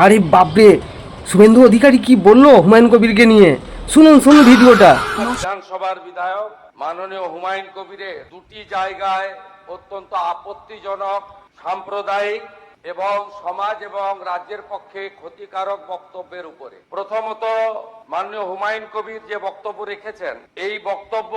আরে বাপরে, শুভেন্দু অধিকারী কি বললো হুমায়ুন কবিরকে নিয়ে? শুনুন শুনুন ভিডিওটা। বিধানসভার বিধায়ক মাননীয় হুমায়ুন কবিরের দুটি জায়গায় অত্যন্ত আপত্তিজনক, সাম্প্রদায়িক এবং সমাজ এবং রাজ্যের পক্ষে ক্ষতিকারক বক্তব্যের উপরে। প্রথমত, মাননীয় হুমায়ুন কবির যে বক্তব্য রেখেছেন, এই বক্তব্য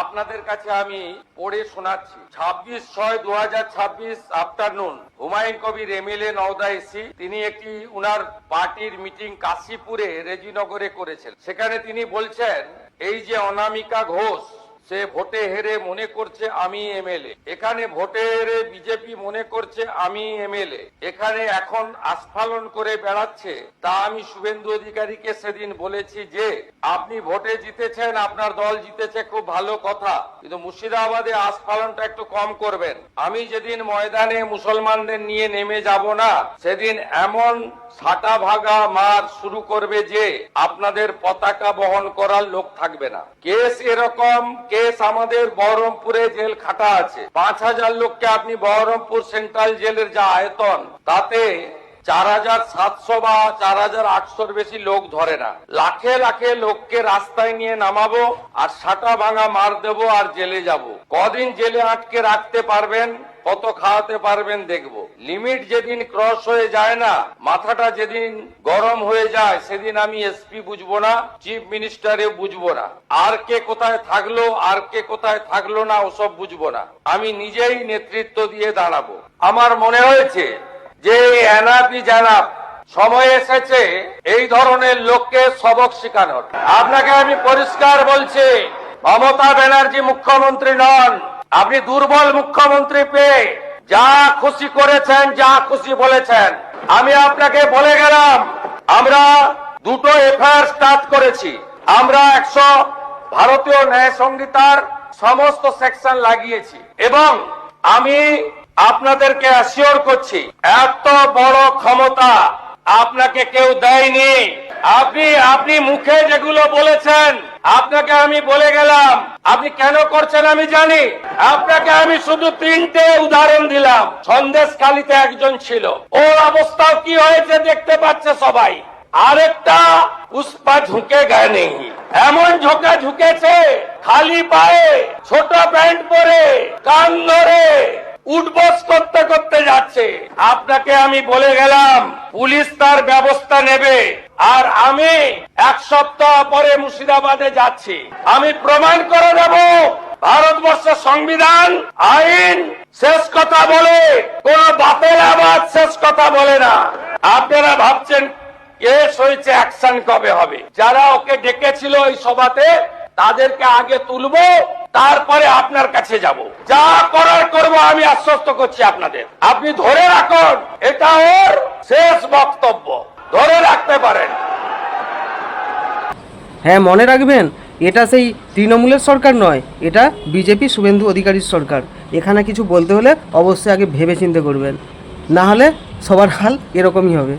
আপনাদের কাছে আমি পড়ে শোনাচ্ছি। 26/6/2026 afternoon Humayun Kabir MLA Nowda AC, তিনি একটি উনার পার্টির মিটিং কাশীপুরে রেজিনগরে করেছেন। সেখানে তিনি বলছেন, এই যে অনামিকা ঘোষ, সে ভোটে হেরে মনে করছে আমি এমএলএ, এখানে ভোটে হেরে বিজেপি মনে করছে আমি এমএলএ, এখানে এখন আস্ফালন করে বেড়াচ্ছে। তা আমি শুভেন্দু অধিকারীকে সেদিন বলেছি যে আপনি ভোটে জিতেছেন, আপনার দল জিতেছে, খুব ভালো কথা, কিন্তু মুর্শিদাবাদে আস্ফালনটা একটু কম করবেন। আমি যেদিন ময়দানে মুসলমানদের নিয়ে নেমে যাব না, সেদিন এমন ছাটা ভাগা মার শুরু করবে যে আপনাদের পতাকা বহন করার লোক থাকবে না। কেস এরকম কেস আমাদের বহরমপুরে জেল খাটা আছে। 5000 লোককে আপনি বহরমপুর সেন্ট্রাল জেলের যা আয়তন, তাতে 4700 বা 4800-র বেশি লোক ধরে না। লাখে লাখে লোককে রাস্তায় নিয়ে নামাবো আর ছাটা ভাঙা মার দেবো আর জেলে যাব। কদিন জেলে আটকে রাখতে পারবেন, কত খাওয়াতে পারবেন দেখবো। লিমিট যেদিন ক্রস হয়ে যায় না, মাথাটা যেদিন গরম হয়ে যায়, সেদিন আমি এসপি বুঝবো না, চিফ মিনিস্টারে বুঝবো না, আর কে কোথায় থাকলো আর কে কোথায় থাকলো না ওসব বুঝবো না। আমি নিজেই নেতৃত্ব দিয়ে দাঁড়াবো। আমার মনে হয়েছে যে এনাপি জানাব সময় এসেছে এই ধরনের লোককে সবক শেখানোর। আপনাকে আমি পরিষ্কার বলছি, মমতা ব্যানার্জি মুখ্যমন্ত্রী নন। আপনি দুর্বল মুখ্যমন্ত্রী পেয়ে যা খুশি করেছেন, যা খুশি বলেছেন। আমি আপনাকে বলে গেলাম, আমরা দুটো এফআইআর স্টার্ট করেছি। আমরা 100 ভারতীয় ন্যায় সংহিতার সমস্ত সেকশন লাগিয়েছি এবং আমি আপনাদেরকে অ্যাসিওর করছি, এত বড় ক্ষমতা আপনাকে কেউ দেয়নি। আপনি মুখে যেগুলো বলেছেন, আপনাকে আমি বলে গেলাম, আপনি কেন করছেন আমি জানি। আপনাকে আমি শুধু 3টে উদাহরণ দিলাম। সন্দেশখালীতে একজন ছিল, ওর অবস্থা কি হয়েছে দেখতে পাচ্ছে সবাই। আরেকটা পুষ্পা ঝুঁকে গায়ে নেই, এমন ঝোঁকা ঝুঁকেছে, খালি পায়ে ছোট প্যান্ট পরে কান ধরে উঠবস করতে করতে যাচ্ছে। আপনাকে আমি বলে গেলাম, পুলিশ তার ব্যবস্থা নেবে। আর আমি 1 সপ্তাহ পরে মুর্শিদাবাদে যাচ্ছি, আমি প্রমাণ করে দেব ভারতবর্ষের সংবিধান আইন শেষ কথা বলে, কোন বাপের আবাদ শেষ কথা বলে না। আপনারা ভাবছেন কেস হয়েছে, অ্যাকশন কবে হবে? যারা ওকে ডেকেছিল এই সভাতে, তাদেরকে আগে তুলবো, তারপরে আপনার কাছে যাব। যা করার করব, আমি আশ্বস্ত করছি আপনাদের। আপনি ধরে রাখুন, এটা ওর শেষ বক্তব্য, ধরে রাখতে পারেন। হ্যাঁ, মনে রাখবেন, এটা সেই তৃণমূলের সরকার নয়, এটা বিজেপি শুভেন্দু অধিকারীর সরকার। এখানে কিছু বলতে হলে অবশ্যই আগে ভেবে চিন্তে করবেন, না হলে সবার হাল এরকমই হবে।